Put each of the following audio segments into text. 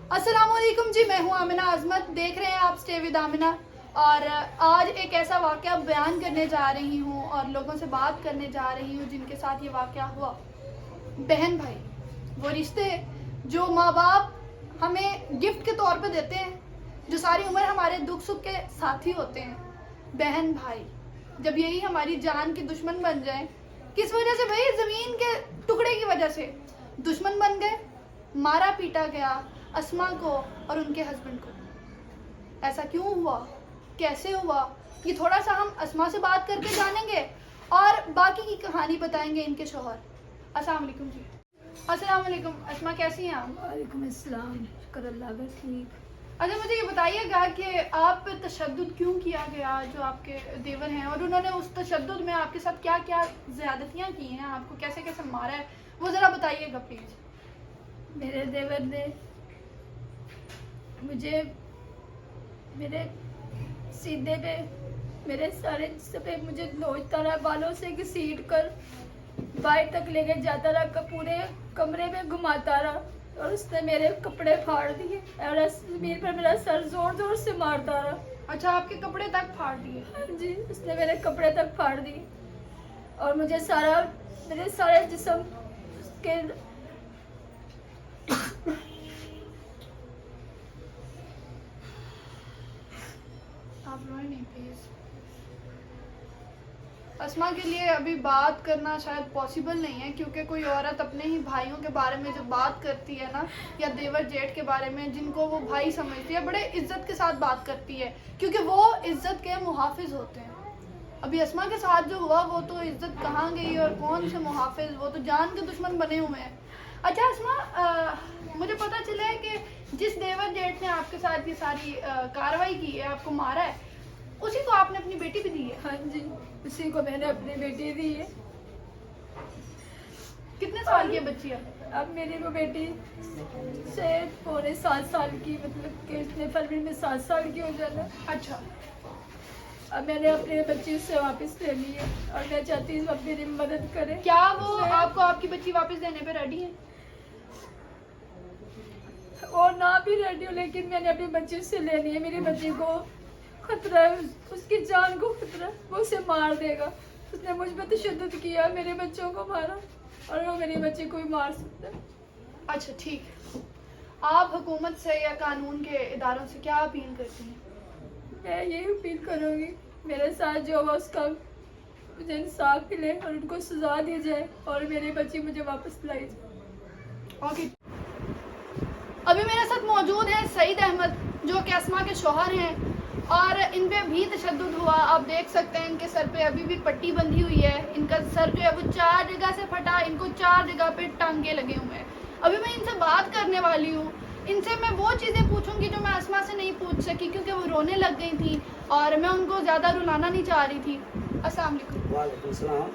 अस्सलामुअलैकुम जी, मैं हूँ आमिना आजमत। देख रहे हैं आप स्टे विद आमिना। और आज एक ऐसा वाक़या बयान करने जा रही हूँ और लोगों से बात करने जा रही हूँ जिनके साथ ये वाक़या हुआ। बहन भाई, वो रिश्ते जो माँ बाप हमें गिफ्ट के तौर पे देते हैं, जो सारी उम्र हमारे दुख सुख के साथी होते हैं। बहन भाई जब यही हमारी जान के दुश्मन बन जाए, किस वजह से भाई? ज़मीन के टुकड़े की वजह से दुश्मन बन गए, मारा पीटा गया अस्मा को और उनके हस्बैंड को। ऐसा क्यों हुआ, कैसे हुआ, ये थोड़ा सा हम अस्मा से बात करके जानेंगे और बाकी की कहानी बताएंगे इनके शौहर। अस्सलाम वालेकुम जी। अस्सलाम वालेकुम। अस्मा कैसी हैं आप? वालेकुम अस्सलाम, शुक्र अल्लाह का ठीक। अच्छा, मुझे ये बताइएगा कि आप पे तशद्दुद क्यों किया गया? जो आपके देवर हैं और उन्होंने उस तशद्दुद में आपके साथ क्या क्या ज़्यादतियाँ की हैं, आपको कैसे कैसे मारा है, वो ज़रा बताइएगा प्लीज़। मेरे देवर ने मुझे मेरे सीधे पे मेरे सारे पे मुझे नोचता रहा, बालों से घसीट कर बाहर तक लेके जाता रहा, पूरे कमरे में घुमाता रहा और उसने मेरे कपड़े फाड़ दिए और जमीन पर मेरा सर जोर जोर से मारता रहा। अच्छा, आपके कपड़े तक फाड़ दिए? हाँ जी, उसने मेरे कपड़े तक फाड़ दिए और मुझे मेरे सारे जिस्म के आप रोए नहीं प्लीज। अस्मा के लिए अभी बात करना शायद पॉसिबल नहीं है, क्योंकि कोई औरत अपने ही भाइयों के बारे में जब बात करती है ना, या देवर जेठ के बारे में जिनको वो भाई समझती है, बड़े इज्जत के साथ बात करती है, क्योंकि वो इज्जत के मुहाफिज होते हैं। अभी अस्मा के साथ जो हुआ वो तो इज्जत कहाँ गई और कौन से मुहाफिज, वो तो जान के दुश्मन बने हुए हैं। अच्छा अस्मा, मुझे पता चला है कि जिस देवर जेठ ने आपके साथ ये सारी कार्रवाई की है, आपको मारा है, उसी को आपने अपनी बेटी भी दी है? हाँ जी, उसी को मैंने अपनी बेटी दी है। कितने साल की है बच्ची है? अब मेरी वो बेटी से पौने 7 साल की, मतलब कि इसने फरवरी में 7 साल की हो जाना। अच्छा, अब मैंने अपने बच्ची उससे वापस ले ली है और मैं चाहती हूँ अब मेरी मदद करे। क्या वो आपको आपकी बच्ची वापस देने पे रेडी है? और ना भी रेडी हो, लेकिन मैंने अपनी बच्ची उससे लेनी है। मेरी बच्ची को खतरा है, उसकी जान को खतरा है, वो उसे मार देगा। उसने मुझ पर तशद्दुद किया, मेरे बच्चों को मारा और वो मेरी बच्ची को भी मार सकता है। अच्छा ठीक है, आप हुकूमत से या कानून के इदारों से क्या अपील करती हैं? मैं यही अपील करूँगी, मेरे साथ जो हुआ उसका मुझे इंसाफ मिले और उनको सजा दी जाए और मेरी बच्ची मुझे वापस लाई जाए। ओके। अभी मेरे साथ मौजूद है सईद अहमद, जो कि अस्मा के शौहर हैं और इन पे भी तशद्दुद हुआ। आप देख सकते हैं इनके सर पे अभी भी पट्टी बंधी हुई है, इनका सर जो है वो 4 जगह से फटा, इनको 4 जगह पे टांगे लगे हुए हैं। अभी मैं इनसे बात करने वाली हूँ, इनसे मैं वो चीज़ें पूछूंगी जो मैं अस्मा से नहीं पूछ सकी, क्योंकि वो रोने लग गई थी और मैं उनको ज़्यादा रुलाना नहीं चाह रही थी। अस्सलाम वालेकुम। वालेकुम सलाम।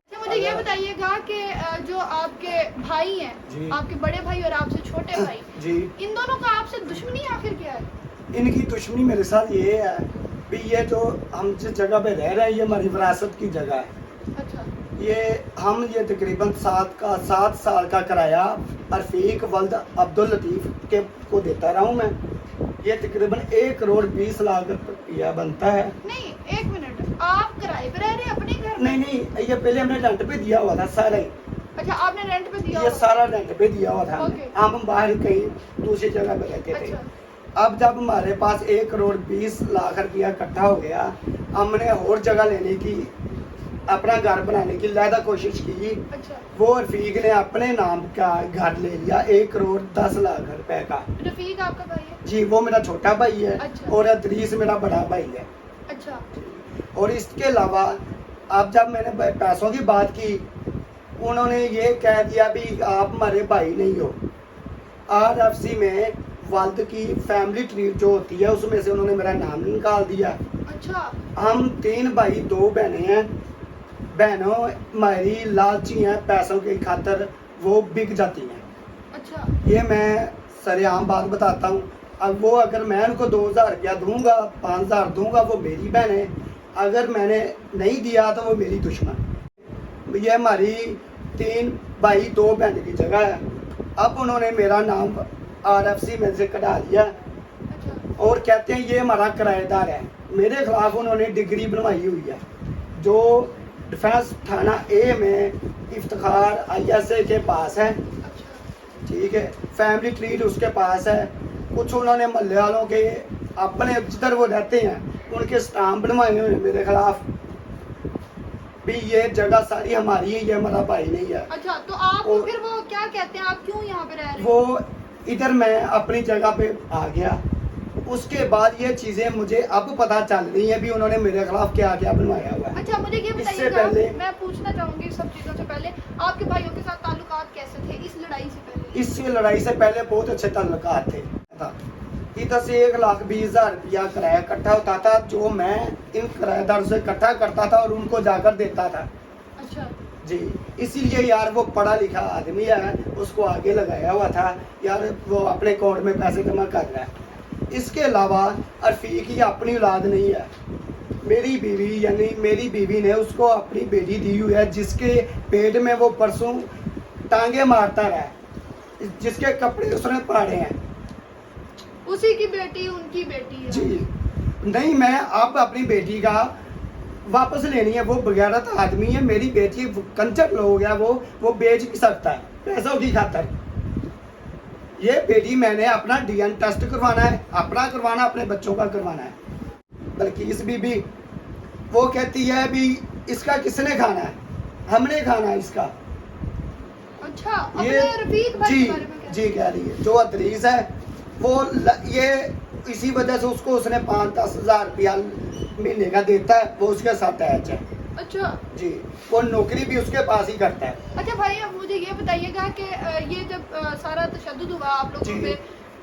अच्छा, मुझे ये बताइएगा कि जो आपके भाई हैं, आपके बड़े भाई और आपसे छोटे भाई जी, इन दोनों का आपसे दुश्मनी आखिर क्या है? इनकी दुश्मनी मेरे साथ ये है कि ये जो हम जिस जगह पे रह रहे हैं, ये हमारी विरासत की जगह है। अच्छा, ये तकरीबन 7 साल का किराया रफीक वल्द अब्दुल लतीफ़ के को देता रहा हूँ मैं। ये तकरीबन 1 करोड़ 20 लाख रुपया बनता है। नहीं एक मिनट, आप किराए पे रह रहे हैं अपने घर में? नहीं, ये पहले हमने रेंट पे दिया हुआ था सारा ही। अच्छा, आपने रेंट पे दिया ये हुआ? सारा रेंट पे दिया हुआ था हमने। ओके। हम बाहर कहीं दूसरी जगह पे रहते थे। अच्छा, अब जब हमारे पास 1 करोड़ 20 लाख रुपया इकट्ठा हो गया, हमने और जगह लेने की, अपना घर बनाने की लायदा कोशिश की। अच्छा। वो रफीक ने अपने नाम का घर ले लिया 1 करोड़ 10 लाख रुपए का। रफीक आपका भाई है? जी, वो मेरा छोटा भाई है। अच्छा। और अदरीस मेरा बड़ा भाई है। अच्छा, और इसके अलावा अब जब मैंने पैसों की बात की, उन्होंने ये कह दिया भी आप हमारे भाई नहीं हो। RFC में वालद की फैमिली ट्री जो होती है उसमें से उन्होंने मेरा नाम निकाल दिया। अच्छा। हम 3 भाई 2 बहनें हैं। बहनों हमारी लालची हैं, पैसों की खातर वो बिक जाती हैं। अच्छा, ये मैं सरेआम बात बताता हूँ। अब वो अगर मैं उनको 2000 रुपया दूंगा, 5000 दूंगा, वो मेरी बहन है। अगर मैंने नहीं दिया तो वो मेरी दुश्मन। ये हमारी 3 भाई 2 बहन की जगह है। अब उन्होंने मेरा नाम RFC में से कटा लिया अच्छा और कहते हैं ये हमारा किराएदार है। मेरे खिलाफ उन्होंने डिग्री बनवाई हुई है जो डिफेंस थाना ए में इफ्तिखार ISA के पास है, अच्छा ठीक है। फैमिली ट्रीट उसके पास है। कुछ उन्होंने मोहल्ले वालों के अपने जिधर वो रहते हैं उनके स्टाम्प बनवाए हुए हैं मेरे खिलाफ भी ये जगह सारी हमारी है, ये हमारा भाई नहीं है। अच्छा, तो आपको और- फिर वो क्या कहते हैं, आप क्यों यहाँ पे रह रहे हैं? वो इधर मैं अपनी जगह पे आ गया। उसके बाद ये चीजें मुझे अब पता चल रही हैं भी उन्होंने मेरे खिलाफ क्या क्या बनवाया हुआ है। अच्छा, मुझे ये इससे बताइएगा, पहले- मैं पूछना चाहूंगी सब चीजों से पहले, आपके भाइयों के साथ ताल्लुकात कैसे थे इस लड़ाई से पहले? इस लड़ाई से पहले बहुत अच्छे ताल्लुकात थे। इधर से 1,20,000 रुपया किराया इकट्ठा होता था जो मैं इन किराएदारों से इकट्ठा करता था और उनको जाकर देता था अच्छा जी। इसीलिए यार वो पढ़ा लिखा आदमी है, उसको आगे लगाया हुआ था यार, वो अपने अकाउंट में पैसे जमा कर रहा है। इसके अलावा अरफीक की अपनी औलाद नहीं है। मेरी बीवी यानी मेरी बीवी ने उसको अपनी बेटी दी हुई है जिसके पेट में वो परसों टांगे मारता रहा, जिसके कपड़े उसने फाड़े हैं उसी की बेटी उनकी बेटी है। जी। नहीं, मैं अब अपनी बेटी का वापस लेनी है। वो बगैरत आदमी है, मेरी बेटी कंचर लोग है, वो बेच भी सकता है पैसों की खातर। ये बेटी मैंने अपना DNA टेस्ट करवाना है, अपना करवाना, अपने बच्चों का करवाना है। बल्कि इस बीबी वो कहती है भी इसका किसने खाना है, हमने खाना है इसका। अच्छा, ये अपने रफीक भाई जी के बारे में क्या? जी कह रही है जो अदरीस है वो ये इसी वजह से उसको उसने 5-10 हज़ार रुपया महीने का देता है, वो उसके साथ अटैच है अच्छा जी। वो नौकरी भी उसके पास ही करता है। अच्छा भाई, अब मुझे ये बताइएगा कि ये जब सारा तशद्दुद हुआ आप लोगों जी। पे,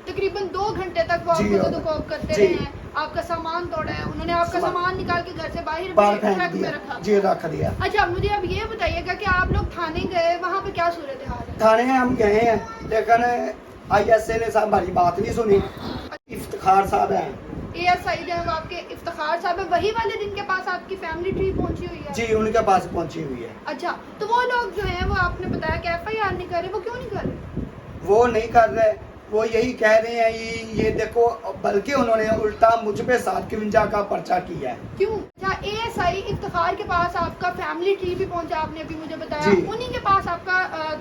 तकरीबन 2 घंटे तक वो जी, आपको और- दुदुकोप करते जी। रहे हैं, आपका सामान तोड़ा है, उन्होंने आपका सामान निकाल के घर से बाहर बाहर फेंक ट्रक में दिया रखा। जी, रख दिया। अच्छा, मुझे अब ये बताइएगा कि आप लोग थाने गए, वहाँ पे क्या सूरत हाल है? थाने हम गए हैं लेकिन ISA ने साहब हमारी बात नहीं सुनी। इफ्तिखार साहब हैं ASI जो है वो आपके इफ्तिखार साहब है, वही वाले जिनके पास आपकी फैमिली ट्री पहुंची हुई है? जी, उनके पास पहुंची हुई है। अच्छा, तो वो लोग जो हैं वो आपने बताया कि FIR नहीं कर रहे, वो क्यों नहीं कर रहे? वो नहीं कर रहे, वो यही कह रहे हैं ये देखो, बल्कि उन्होंने उल्टा मुझ पे 751 का पर्चा किया है। क्यों? अच्छा, ASI इफ्तिखार के पास आपका फैमिली ट्री भी पहुंचा, आपने अभी मुझे बताया, जी। उन्हीं के पास आपका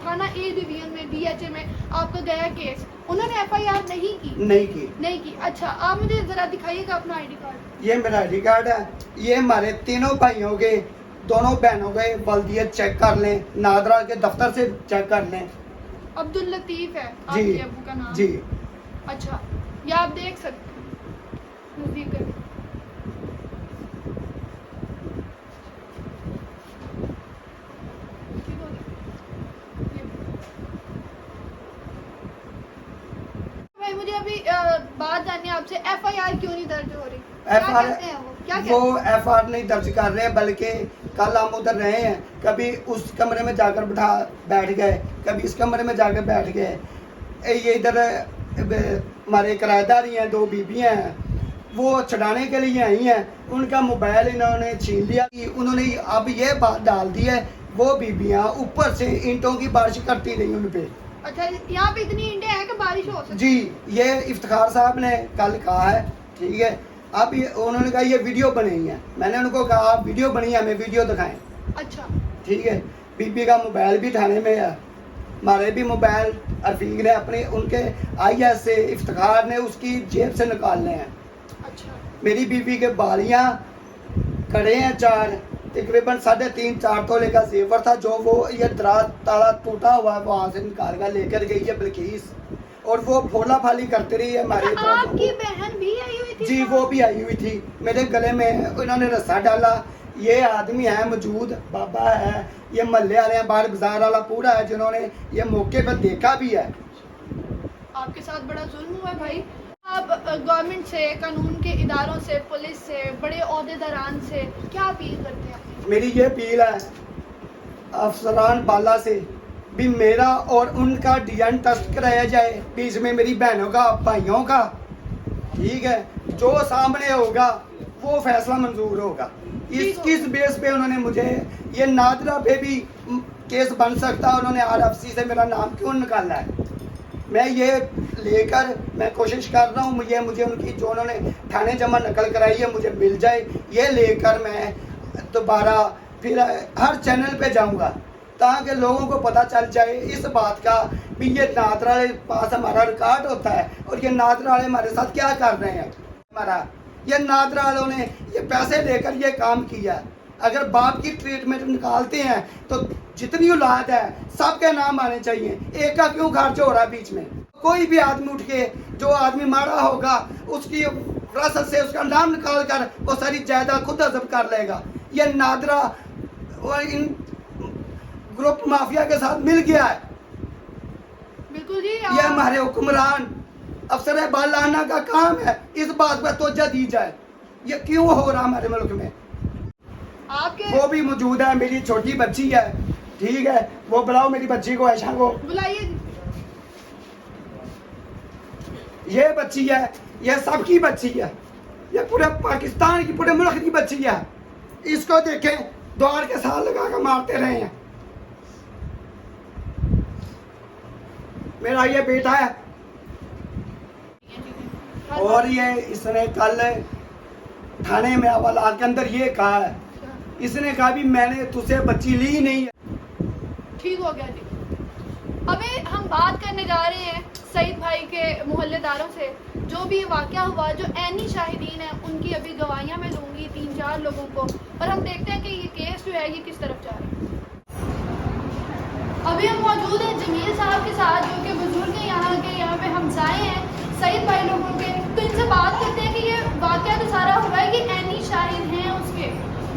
थाना A डिवीजन में DHA में आपका गया केस, उन्होंने FIR नहीं की? नहीं की। अच्छा, आप मुझे जरा दिखाइएगा अपना ID कार्ड। ये मेरा ID कार्ड है। ये हमारे तीनों भाइयों के, दोनों बहनों के बल्दियत चेक कर लें, नादरा के दफ्तर से चेक कर लें। अब्दुल लतीफ है जी आपके अब्बू का नाम? जी। अच्छा, ये आप देख सकते हैं नजदीक करके। ठीक हो गया? ये। भाई मुझे अभी बात जाननी है आपसे, FIR क्यों नहीं दर्ज हो रही? क्या FIR कहते हैं वो? क्या वो कहते हैं? FIR नहीं दर्ज कर रहे, बल्कि कल हम उधर रहे हैं, कभी उस कमरे में जाकर बैठ गए, कभी इस कमरे में जाकर बैठ गए। ये इधर हमारे किराएदार ही हैं, 2 बीबियाँ हैं, वो छुड़ाने के लिए आई हैं। उनका मोबाइल इन्होंने छीन लिया। उन्होंने अब ये बात डाल दी है वो बीबियाँ ऊपर से ईंटों की बारिश करती रही उन पे। अच्छा, यहाँ पे इतनी ईंटें हैं कि बारिश हो सकती जी, ये इफ्तिखार साहब ने कल कहा है, ठीक है। अब उन्होंने कहा ये वीडियो बनी है, मैंने उनको कहा आप वीडियो बनी है, हमें वीडियो दिखाएं, है? अच्छा, ठीक है। बीबी का मोबाइल भी थाने में है, हमारे भी मोबाइल अरफीक ने अपने उनके ISA इफ्तिखार ने उसकी जेब से निकालने हैं। अच्छा, मेरी बीबी के बालियाँ कड़े हैं 4, तकरीबन 3.5-4 तोले का जेवर था जो वो ये दराज ताला टूटा हुआ है वहाँ से निकाल कर लेकर गई है बिल्किस, और वो फोला फाली करती रही है हमारे अच्छा, आपकी बहन भी आई हुई थी? जी, वो भी आई हुई थी। मेरे गले में उन्होंने रस्सा डाला। ये आदमी है मौजूद, बाबा है, ये महल्ले वाले हैं, बाहर बाजार वाला पूरा है जिन्होंने ये मौके पर देखा भी है। आपके साथ बड़ा जुल्म हुआ है भाई। आप गवर्नमेंट से, कानून के इदारों से, पुलिस से, बड़े ओहदेदारान से क्या अपील करते हैं? मेरी ये अपील है अफसरान बाला से भी मेरा और उनका DNA टेस्ट कराया जाए, बीच में मेरी बहनों का, भाइयों का, ठीक है। जो सामने होगा वो फैसला मंजूर होगा। किस बेस पे उन्होंने मुझे, ये नादरा पे भी केस बन सकता है, उन्होंने RFC से मेरा नाम क्यों निकाला है? मैं ये लेकर मैं कोशिश कर रहा हूँ मुझे उनकी जो उन्होंने थाने जमा नकल कराई है मुझे मिल जाए। ये लेकर मैं दोबारा फिर हर चैनल पे जाऊँगा ताकि लोगों को पता चल जाए इस बात का भी ये नादरा वाले पास हमारा रिकॉर्ड होता है और ये नादरा वाले हमारे साथ क्या कर रहे हैं। हमारा ये नादरा वालों ने ये पैसे लेकर ये काम किया। अगर बाप की ट्रीटमेंट निकालते हैं तो जितनी औलाद है सबके नाम आने चाहिए, एक का क्यों खर्च हो रहा है बीच में। कोई भी आदमी उठ के जो आदमी मारा होगा उसकी विरासत से उसका नाम निकाल कर वो सारी जायदाद खुद हजम कर लेगा। ये नादरा और इन ग्रुप माफिया के साथ मिल गया है। बिल्कुल जी। ये हमारे हुक्मरान अफसर बालाना का काम है, इस बात पर तवज्जो दी जाए। ये क्यों हो रहा हमारे मुल्क में। आपके वो भी मौजूद है, मेरी छोटी बच्ची है, ठीक है, वो बुलाओ मेरी बच्ची को, ऐशा को बुलाइए। ये बच्ची है, ये सबकी बच्ची है, ये पूरे पाकिस्तान की पूरे मुल्क की बच्ची है। इसको देखें द्वार के साथ लगा कर मारते रहे हैं। मेरा ये बेटा है और ये इसने कल थाने में हवालात के अंदर ये कहा है, इसने कहा भी मैंने तुझसे बच्ची ली नहीं है। ठीक हो गया जी। अभी हम बात करने जा रहे हैं सईद भाई के मोहल्लेदारों से। जो भी वाकया हुआ, जो ऐनी शाहिदीन है उनकी अभी गवाहियां मैं दूंगी 3-4 लोगों को, और हम देखते हैं कि ये केस जो है ये किस तरफ जा रहा है। अभी हम मौजूद हैं जमील साहब के साथ जो कि बुजुर्ग हैं, यहाँ पे हमसाए हैं सईद भाई लोगों के। तो इनसे बात करते हैं कि ये वाकया तो सारा हुआ है, ये ऐनी शाहिद हैं उसके,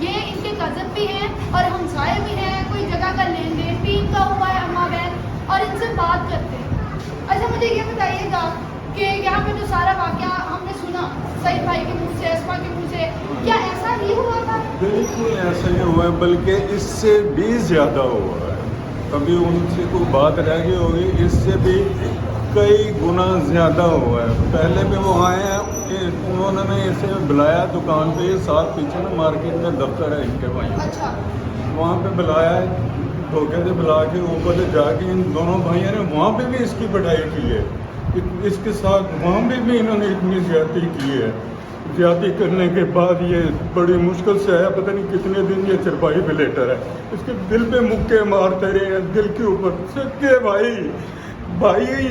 ये इनके कज़न भी हैं और हमसाए भी हैं, कोई जगह का लेन देन भी इनका हुआ है, अम्मा बहन, और इनसे बात करते हैं। अच्छा मुझे ये बताइएगा कि यहाँ पे जो सारा वाकया हमने सुना सईद भाई के मुँह से, अस्मा के मुँह से, क्या ऐसा ही हुआ था? बिल्कुल ऐसा ही हुआ है, बल्कि इससे भी ज़्यादा हुआ है। कभी उनसे कोई बात रह गई होगी, इससे भी कई गुना ज़्यादा हुआ है। पहले भी वो आए हैं, उन्होंने इसे बुलाया दुकान पे, साथ पीछे में मार्केट में दफ्तर है इनके भाई, अच्छा वहाँ पे बुलाया है, धोखे से बुला के ऊपर से जाके इन दोनों भाइयों ने वहाँ पे भी इसकी बढ़ाई की है। इसके साथ वहाँ पे भी इन्होंने इतनी ज्यादती की है। ज्यादती करने के बाद ये बड़ी मुश्किल से आया, पता नहीं कितने दिन ये चरपाई पे लेटा है। इसके दिल पे मुक्के मारते रहे हैं, दिल के ऊपर सबके भाई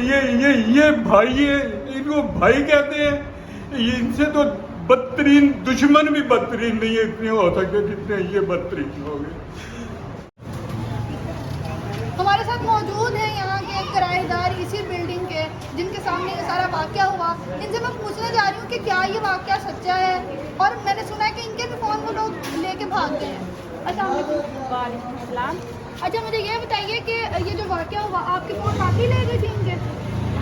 ये भाई है, इनको भाई कहते हैं। ये इनसे तो बदतरीन दुश्मन भी बदतरीन नहीं है, इतने हो सकते जितने ये बदतरीन हो गए। हमारे साथ मौजूद हैं यहाँ के किराएदार इसी बिल्डिंग के, जिनके सामने ये सारा वाकया हुआ। इनसे मैं पूछने जा रही हूँ कि क्या ये वाकया सच्चा है, और मैंने सुना है कि इनके भी फ़ोन वो लोग लेके भाग गए हैं। अच्छा मुझे ये बताइए कि ये जो वाकया हुआ, आपके फ़ोन बाकी ले गए थे इनके?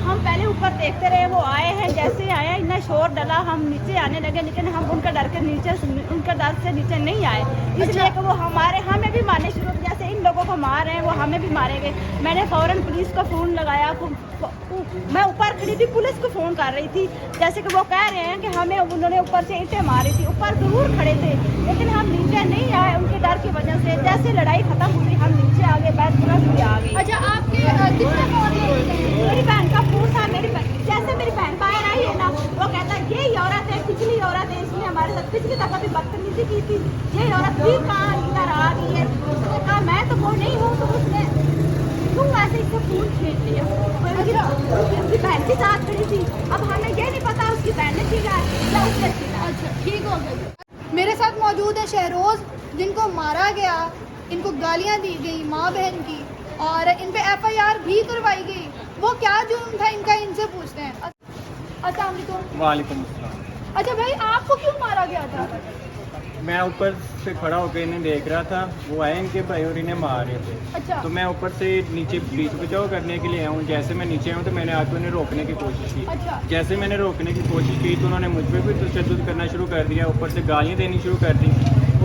हम पहले ऊपर देखते रहे, वो आए हैं, जैसे आया इतना शोर डला, हम नीचे आने लगे, लेकिन हम उनका डर से नीचे नहीं आए, इसलिए कि वो हमें भी मारने शुरू, जैसे इन लोगों को मार रहे हैं वो हमें भी मारेंगे। मैंने फौरन पुलिस को फ़ोन लगाया, मैं ऊपर खड़ी थी, पुलिस को फ़ोन कर रही थी, जैसे कि वो कह रहे हैं कि हमें उन्होंने ऊपर से ईंटें मारी थी। ऊपर दूर खड़े थे, लेकिन हम नीचे नहीं आए उनके डर की वजह से। जैसे लड़ाई खत्म हुई हम नीचे आ गए, बैठपुरा भी आ गए। अच्छा आपके कितने फ़ोन हैं? मेरी बहन का फोन था, जैसे मेरी बहन बाहर आई है ना, वो कहता है यही औरत है, पिछली औरत है, इसने हमारे साथ पिछली दफा भी बदतमीजी की थी, यही औरत भी कहाँ इधर आ गई है। उसने कहा मैं तो वो नहीं हूँ, तो उसने क्यों ऐसे इसको फोन छीन लिया। उसकी बहन के साथ खड़ी थी, अब हमें ये नहीं पता उसकी बहन ने छीना या उसने छीना। अच्छा ठीक हो गया। मेरे साथ मौजूद है शहरोज़, जिनको मारा गया, इनको गालियाँ दी गई माँ बहन की, और इन पे FIR भी करवाई गई। वो क्या जुर्म था इनका, इनसे पूछते हैं। अस्सलाम वालेकुम। वालेकुम अस्सलाम। अच्छा भाई आपको क्यों मारा गया था? मैं ऊपर से खड़ा होकर इन्हें देख रहा था, वो आए इनके भाई और इन्हें मार रहे थे। अच्छा तो मैं ऊपर से नीचे बीच बचाव करने के लिए आया हूँ। जैसे मैं नीचे आऊँ तो मैंने आकर उन्हें रोकने की कोशिश की। अच्छा जैसे मैंने रोकने की कोशिश की तो उन्होंने मुझ पर भी तशद्दुद करना शुरू कर दिया, ऊपर से गालियाँ देनी शुरू कर दी,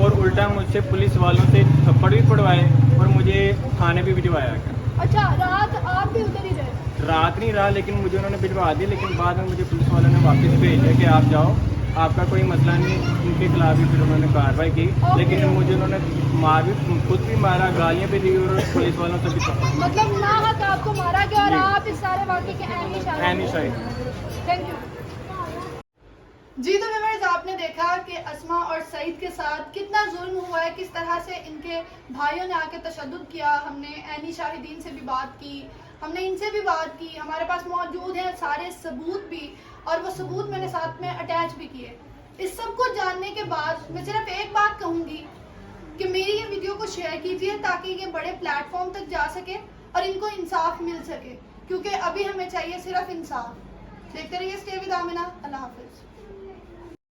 और उल्टा मुझसे पुलिस वालों से थप्पड़ भी पड़वाए और मुझे थाने भी भिजवाया गया। अच्छा रात आप भी उधर ही रहे? रात नहीं रहा, लेकिन मुझे उन्होंने भिजवा दी, लेकिन बाद में मुझे पुलिस वालों ने वापस भेजा कि आप जाओ, आपका कोई मसला नहीं, उनके खिलाफ भी फिर उन्होंने कार्रवाई की। लेकिन मुझे उन्होंने मार भी, खुद भी मारा, गालियाँ भी दी और पुलिस वालों से भी कहा। मतलब ना हक आपको मारा गया और जी। आप इस सारे वाक़े के ऐनी शाहिद। Thank you. जी तो व्यूअर्स, आपने देखा कि अस्मा और सईद के साथ कितना जुल्म हुआ है, किस तरह से इनके भाइयों ने आके तशद्दुद किया। हमने ऐनी शाहिदीन से भी बात की, हमने इनसे भी बात की, हमारे पास मौजूद हैं सारे सबूत भी, और वो सबूत मैंने साथ में अटैच भी किए। इस सब को जानने के बाद मैं सिर्फ एक बात कहूँगी कि मेरी ये वीडियो को शेयर कीजिए ताकि ये बड़े प्लेटफॉर्म तक जा सके और इनको इंसाफ मिल सके, क्योंकि अभी हमें चाहिए सिर्फ इंसाफ। देखते रहिए stay with Amina. Allah Hafiz.